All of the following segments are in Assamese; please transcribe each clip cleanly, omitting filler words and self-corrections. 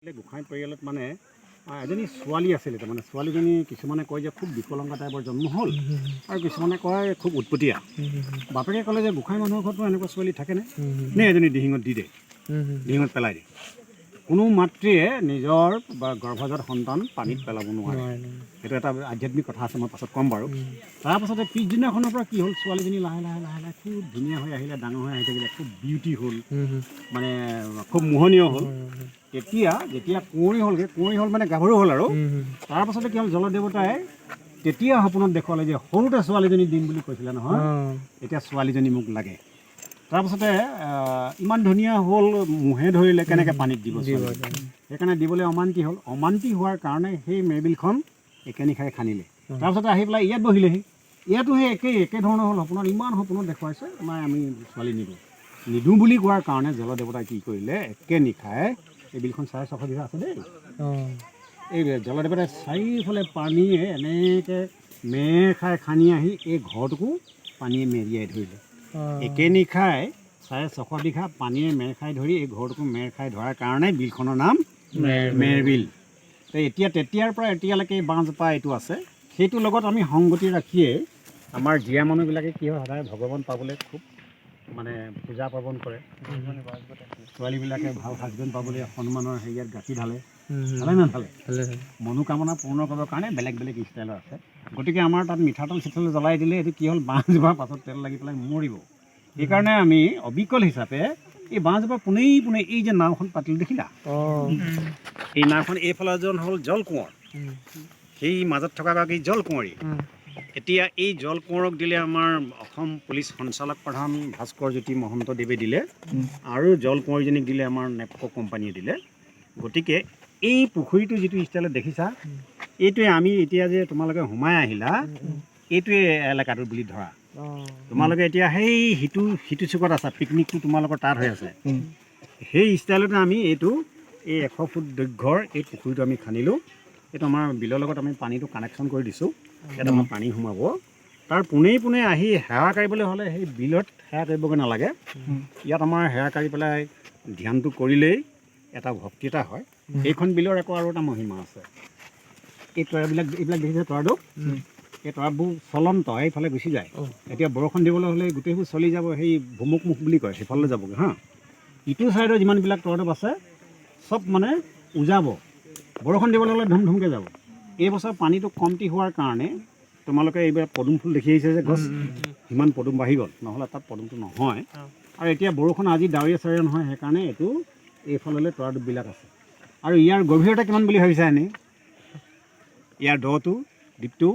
গোসাঁই পৰিয়ালত মানে এজনী ছোৱালী আছিলে, তাৰমানে ছোৱালীজনী কিছুমানে কয় যে খুব বিকলাংগ টাইপৰ জন্ম হ'ল আৰু কিছুমানে কয় খুব উৎপতীয়া। বাপেকে ক'লে যে গোসাঁই মানুহৰ ঘৰতো এনেকুৱা ছোৱালী থাকেনে, নে এজনী দিহিঙত দি দে, দিহিঙত পেলাই দিয়ে। কোনো মাতৃয়ে নিজৰ বা গৰ্ভজাত সন্তান পানীত পেলাব নোৱাৰে, সেইটো এটা আধ্যাত্মিক কথা আছে, মই পাছত ক'ম বাৰু। তাৰপাছতে পিছদিনাখনৰ পৰা কি হ'ল, ছোৱালীজনী লাহে লাহে লাহে লাহে খুব ধুনীয়া হৈ আহিলে, ডাঙৰ হৈ আহি থাকিলে, খুব বিউটি হ'ল, মানে খুব মোহনীয় হ'ল। যেতিয়া কুঁৱৰী হ'লগৈ, কুঁৱৰী হ'ল মানে গাভৰু হ'ল আৰু তাৰপাছতে কি হ'ল, জলদেৱতাই তেতিয়া সপোনত দেখুৱালে যে সৰুতে ছোৱালীজনী দিম বুলি কৈছিলে নহয়, এতিয়া ছোৱালীজনী মোক লাগে। তাৰপাছতে ইমান ধুনীয়া হ'ল, মোহে ধৰিলে কেনেকৈ পানীত দিব, সেইকাৰণে দিবলৈ অমান্তি হ'ল। অমান্তি হোৱাৰ কাৰণে সেই মেৰবিলখন একেনিশাই খান্দিলে। তাৰপাছতে আহি পেলাই ইয়াত বহিলেহি, ইয়াতো সেই একে ধৰণৰ হ'ল। সপোনত ইমান সপোনত দেখুৱাইছে, নাই আমি ছোৱালী নিদিওঁ বুলি কোৱাৰ কাৰণে জলদেৱতাই কি কৰিলে, একে নিশাই এই বিলখন 6.5 বিঘা আছে দেই, এই জলদেৱতাই চাৰিওফালে পানীয়ে এনেকৈ মেৰ খাই খান্দি আহি এই ঘৰটোকো পানীয়ে মেৰিয়াই ধৰিলে। একে নিশাই 6.5 বিঘা পানীয়ে মেৰ খাই ধৰি এই ঘৰটোকো মেৰ খাই ধৰাৰ কাৰণে বিলখনৰ নাম মেৰবিল। তেতিয়াৰ পৰা এতিয়ালৈকে এই বাঁহজোপা এইটো আছে। সেইটোৰ লগত আমি সংগতি ৰাখিয়ে আমাৰ জীয়া মানুহবিলাকে কি হয়, সদায় ভগৱান পাবলৈ খুব মানে পূজা পাৰ্বণ কৰে। ছোৱালীবিলাকে ভাল হাজবেণ্ড পাবলৈ সন্মানৰ হেৰিয়াত গাঁঠি ঢালে, ভালে নাঢালে, মনোকামনা পূৰ্ণ কৰিবৰ কাৰণে বেলেগ বেলেগ ষ্টাইলৰ আছে। গতিকে আমাৰ তাত মিঠাতেল চিঠাতেল জ্বলাই দিলে এইটো কি হ'ল, বাঁহজোপা পাছত তেল লাগি পেলাই মৰিব। সেইকাৰণে আমি অবিকল হিচাপে এই বাঁহজোপা পোনেই পোনে এই যে নাওখন পাতিলোঁ দেখিলা, এই নাওখন এইফালে এজন হ'ল জল কোঁৱৰ, সেই মাজত থকাগৰাকী জল কোঁৱৰী। এতিয়া এই জল কোঁৱৰক দিলে আমাৰ অসম পুলিচ সঞ্চালক প্ৰধান ভাস্কৰজ্যোতি মহন্তদেৱে দিলে, আৰু জল কোঁৱৰীজনীক দিলে আমাৰ নেপকো কোম্পানীয়ে দিলে। গতিকে এই পুখুৰীটো যিটো ষ্টাইলত দেখিছা, এইটোৱে আমি এতিয়া যে তোমালোকে সোমাই আহিলা, এইটোৱে এলেকাটো বুলি ধৰা। তোমালোকে এতিয়া সেই সিটো চুকত আছা, পিকনিকটো তোমালোকৰ তাত হৈ আছে, সেই ষ্টাইলতে আমি এই 100 ফুট দৈৰ্ঘ্যৰ এই পুখুৰীটো আমি খান্দিলোঁ। এইটো আমাৰ বিলৰ লগত আমি পানীটো কানেকশ্যন কৰি দিছোঁ, ইয়াত আমাৰ পানী সোমাব। তাৰ পোনেই পোনে আহি সেৱা কাঢ়িবলৈ হ'লে সেই বিলত সেৱা কৰিবগৈ নালাগে, ইয়াত আমাৰ সেৱা কাঢ়ি পেলাই ধ্যানটো কৰিলেই এটা ভক্তি এটা হয়। এইখন বিলৰ আকৌ আৰু এটা মহিমা আছে। এই তৰাবিলাক এইবিলাক দেখিছে, তৰাটো এই তৰাবোৰ চলন্ত, এইফালে গুচি যায়। এতিয়া বৰষুণ দিবলৈ হ'লে গোটেইবোৰ চলি যাব, সেই ভুমুকমুখ বুলি কয়, সেইফালে যাবগৈ হা। ইটো ছাইডৰ যিমানবিলাক তৰাটোপ আছে চব মানে উজাব, বৰষুণ দিবলৈ হ'লে ধুমধুমকৈ যাব। এইবছৰ পানীটো কমটি হোৱাৰ কাৰণে তোমালোকে এইবাৰ পদুম ফুল দেখি আহিছে যে গছ, সিমান পদুম বাঢ়ি গ'ল, নহ'লে তাত পদুমটো নহয়। আৰু এতিয়া বৰষুণ আজি ডাৱৰীয়া চাৱৰীয়া নহয়, সেইকাৰণে এইফাললৈ তৰাটোপবিলাক আছে। আৰু ইয়াৰ গভীৰতা কিমান বুলি ভাবিছা এনেই, ইয়াৰ দটো দ্বীপটো,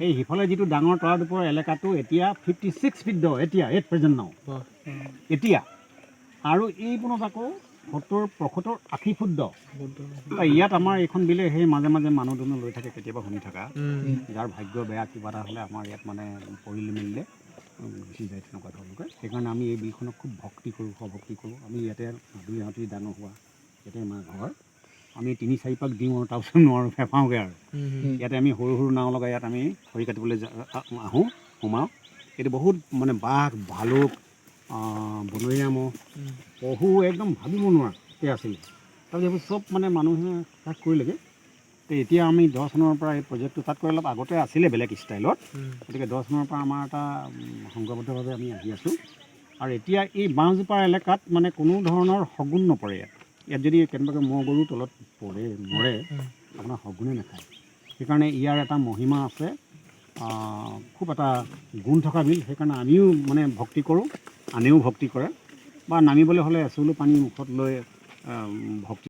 এই সিফালে যিটো ডাঙৰ তৰাটোপৰ এলেকাটো এতিয়া 56 ফিট দ, এতিয়া এট প্ৰেজেণ্ট নাও এতিয়া। আৰু এই পোনত আকৌ 70, 75, 80 ফুট দ। ইয়াত আমাৰ এইখন বিলে সেই মাজে মাজে মানুহ দুনুহ লৈ থাকে, কেতিয়াবা শুনি থকা, যাৰ ভাগ্য বেয়া কিবা এটা হ'লে আমাৰ ইয়াত মানে পৰিলে মেলিলে গুচি যায় তেনেকুৱা ধৰণকৈ। সেইকাৰণে আমি এই বিলখনক খুব ভক্তি কৰোঁ, সভক্তি কৰোঁ। আমি ইয়াতে মাধুৰী হাতী ডাঙৰ হোৱা, ইয়াতে আমাৰ ঘৰ। আমি 3-4 পাক দিওঁ আৰু তাৰপিছত নোৱাৰোঁ, ফেঁপাওঁগৈ আৰু। ইয়াতে আমি সৰু সৰু নাও লগাই ইয়াত আমি খৰি কাটিবলৈ আহোঁ, সোমাওঁ। এইটো বহুত মানে বাঘ, ভালুক, বনৰীয়া ম'হ, পহু একদম ভাবিব নোৱাৰাকৈ আছিলে। তাৰপিছত এইবোৰ চব মানে মানুহে শেষ কৰিলেগৈ। এতিয়া আমি 10 চনৰ পৰা এই প্ৰজেক্টটো তাত কৰি অলপ আগতে আছিলে বেলেগ ষ্টাইলত, গতিকে 10 চনৰ পৰা আমাৰ এটা সংঘবদ্ধভাৱে আমি আহি আছোঁ। আৰু এতিয়া এই বাঁহজোপাৰ এলেকাত মানে কোনো ধৰণৰ শগুন নপৰে। ইয়াত যদি কেনেবাকৈ ম'হ গৰু তলত মৰে, আপোনাৰ শগুনে নাখায়। সেইকাৰণে ইয়াৰ এটা মহিমা আছে, খুব এটা গুণ থকা বিল। সেইকাৰণে আমিও মানে ভক্তি কৰোঁ, আনেও ভক্তি কৰে, বা নামিবলৈ হ'লে এচুলো পানী মুখত লৈ ভক্তি